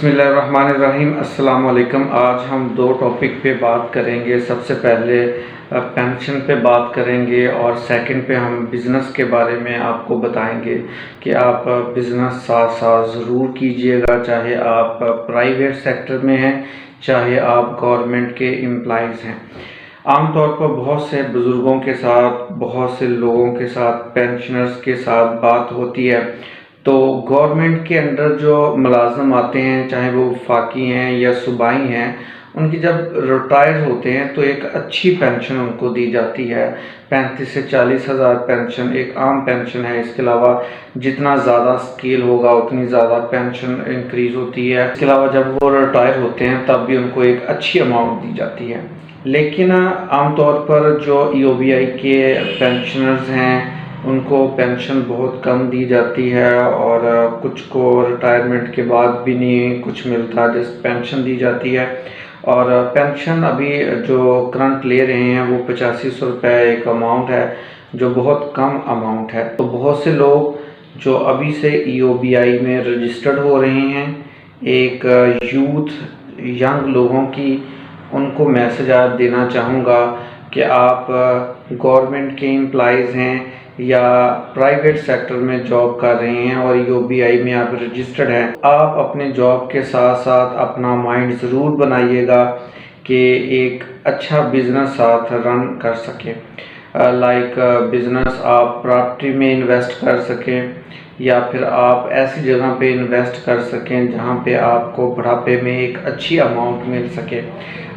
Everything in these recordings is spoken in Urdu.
بسم اللہ الرحمن الرحیم۔ السلام علیکم۔ آج ہم دو ٹاپک پہ بات کریں گے۔ سب سے پہلے پینشن پہ بات کریں گے اور سیکنڈ پہ ہم بزنس کے بارے میں آپ کو بتائیں گے کہ آپ بزنس ساتھ ساتھ ضرور کیجئے گا، چاہے آپ پرائیویٹ سیکٹر میں ہیں، چاہے آپ گورنمنٹ کے امپلائیز ہیں۔ عام طور پر بہت سے بزرگوں کے ساتھ، بہت سے لوگوں کے ساتھ، پینشنرز کے ساتھ بات ہوتی ہے تو گورنمنٹ کے انڈر جو ملازم آتے ہیں، چاہے وہ وفاقی ہیں یا صوبائی ہیں، ان کی جب ریٹائر ہوتے ہیں تو ایک اچھی پینشن ان کو دی جاتی ہے۔ 35 سے 40 ہزار پینشن ایک عام پینشن ہے۔ اس کے علاوہ جتنا زیادہ اسکیل ہوگا اتنی زیادہ پینشن انکریز ہوتی ہے۔ اس کے علاوہ جب وہ ریٹائر ہوتے ہیں تب بھی ان کو ایک اچھی اماؤنٹ دی جاتی ہے۔ لیکن عام طور پر جو EOBI کے پینشنرز ہیں ان کو پینشن بہت کم دی جاتی ہے، اور کچھ کو ریٹائرمنٹ کے بعد بھی نہیں کچھ ملتا، جس پینشن دی جاتی ہے۔ اور پینشن ابھی جو کرنٹ لے رہے ہیں وہ 8500 روپے ایک اماؤنٹ ہے، جو بہت کم اماؤنٹ ہے۔ تو بہت سے لوگ جو ابھی سے EOBI میں رجسٹرڈ ہو رہے ہیں، ایک یوتھ ینگ لوگوں کی ان کو میسج آج دینا چاہوں گا کہ آپ گورنمنٹ کے امپلائیز ہیں یا پرائیویٹ سیکٹر میں جاب کر رہے ہیں اور EOBI میں آپ رجسٹرڈ ہیں، آپ اپنے جاب کے ساتھ ساتھ اپنا مائنڈ ضرور بنائیے گا کہ ایک اچھا بزنس ساتھ رن کر سکیں۔ لائک بزنس آپ پراپرٹی میں انویسٹ کر سکیں، یا پھر آپ ایسی جگہ پہ انویسٹ کر سکیں جہاں پہ آپ کو بڑھاپے میں ایک اچھی اماؤنٹ مل سکے۔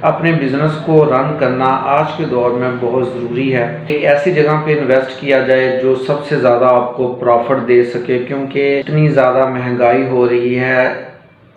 اپنے بزنس کو رن کرنا آج کے دور میں بہت ضروری ہے۔ ایک ایسی جگہ پہ انویسٹ کیا جائے جو سب سے زیادہ آپ کو پروفٹ دے سکے، کیونکہ اتنی زیادہ مہنگائی ہو رہی ہے۔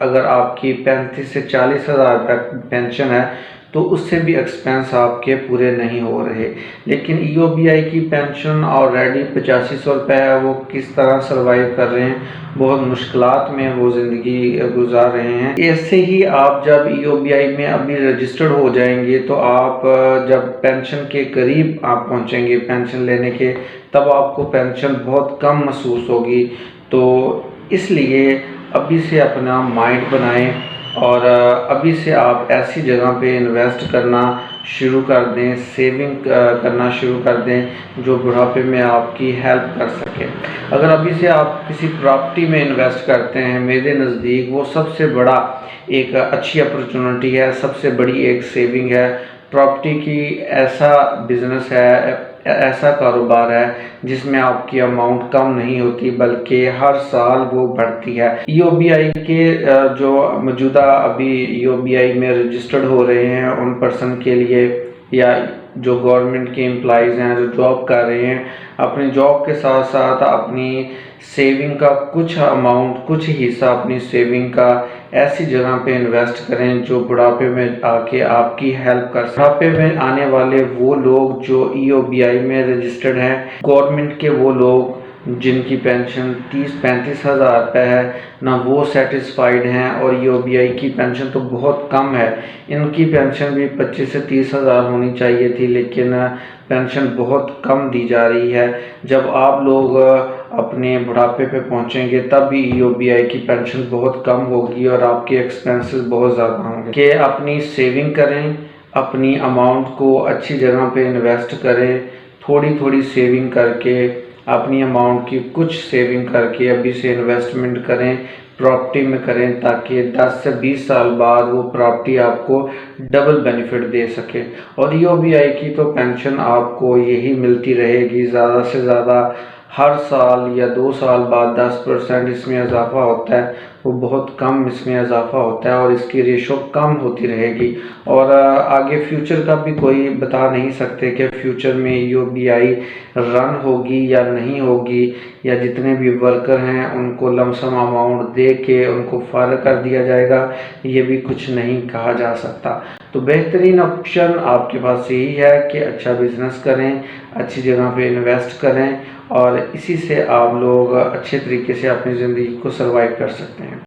اگر آپ کی 35 سے 40 ہزار پینشن ہے تو اس سے بھی ایکسپینس آپ کے پورے نہیں ہو رہے، لیکن EOBI کی پینشن آلریڈی 8500 روپے ہے۔ وہ کس طرح سروائیو کر رہے ہیں، بہت مشکلات میں وہ زندگی گزار رہے ہیں۔ ایسے ہی آپ جب EOBI میں ابھی رجسٹرڈ ہو جائیں گے تو آپ جب پینشن کے قریب آپ پہنچیں گے پینشن لینے کے، تب آپ کو پینشن بہت کم محسوس ہوگی۔ تو اس لیے ابھی سے اپنا مائنڈ بنائیں اور ابھی سے آپ ایسی جگہ پہ انویسٹ کرنا شروع کر دیں، سیونگ کرنا شروع کر دیں جو بڑھاپے میں آپ کی ہیلپ کر سکے۔ اگر ابھی سے آپ کسی پراپرٹی میں انویسٹ کرتے ہیں، میرے نزدیک وہ سب سے بڑا ایک اچھی اپرچونٹی ہے، سب سے بڑی ایک سیونگ ہے۔ پراپرٹی کی ایسا بزنس ہے، ایسا کاروبار ہے جس میں آپ کی اماؤنٹ کم نہیں ہوتی بلکہ ہر سال وہ بڑھتی ہے۔ EOBI کے جو موجودہ ابھی EOBI میں رجسٹرڈ ہو رہے ہیں ان پرسن کے لیے، یا جو گورنمنٹ کے امپلائیز ہیں جو جاب کر رہے ہیں، اپنی جاب کے ساتھ ساتھ اپنی سیونگ کا کچھ اماؤنٹ، کچھ حصہ اپنی سیونگ کا ایسی جگہ پہ انویسٹ کریں جو بڑھاپے میں آ کے آپ کی ہیلپ کر سکیں۔ بڑھاپے میں آنے والے وہ لوگ جو EOBI میں رجسٹرڈ ہیں، گورنمنٹ کے وہ لوگ جن کی پینشن 30-35 ہزار روپے ہے، نہ وہ سیٹسفائیڈ ہیں، اور EOBI کی پینشن تو بہت کم ہے۔ ان کی پینشن بھی 25 سے 30 ہزار ہونی چاہیے تھی، لیکن پینشن بہت کم دی جا رہی ہے۔ جب آپ لوگ اپنے بڑھاپے پہ پہنچیں گے تب بھی EOBI کی پینشن بہت کم ہوگی اور آپ کے ایکسپینسز بہت زیادہ ہوں گے۔ کہ اپنی سیونگ کریں، اپنی اماؤنٹ کو اچھی جگہ پہ انویسٹ کریں، تھوڑی تھوڑی سیونگ کر کے اپنی اماؤنٹ کی کچھ سیونگ کر کے ابھی سے انویسٹمنٹ کریں، پراپرٹی میں کریں، تاکہ 10 سے 20 سال بعد وہ پراپرٹی آپ کو ڈبل بینیفٹ دے سکے۔ اور EOBI کی تو پینشن آپ کو یہی ملتی رہے گی، زیادہ سے زیادہ ہر سال یا 2 سال بعد 10% اس میں اضافہ ہوتا ہے، وہ بہت کم اس میں اضافہ ہوتا ہے، اور اس کی ریشو کم ہوتی رہے گی۔ اور آگے فیوچر کا بھی کوئی بتا نہیں سکتے کہ فیوچر میں EOBI رن ہوگی یا نہیں ہوگی، یا جتنے بھی ورکر ہیں ان کو لم سم اماؤنٹ دے کے ان کو فارغ کر دیا جائے گا، یہ بھی کچھ نہیں کہا جا سکتا۔ تو بہترین آپشن آپ کے پاس یہی ہے کہ اچھا بزنس کریں، اچھی جگہ پہ انویسٹ کریں، اور اسی سے آپ لوگ اچھے طریقے سے اپنی زندگی کو سروائیو کر سکتے ہیں۔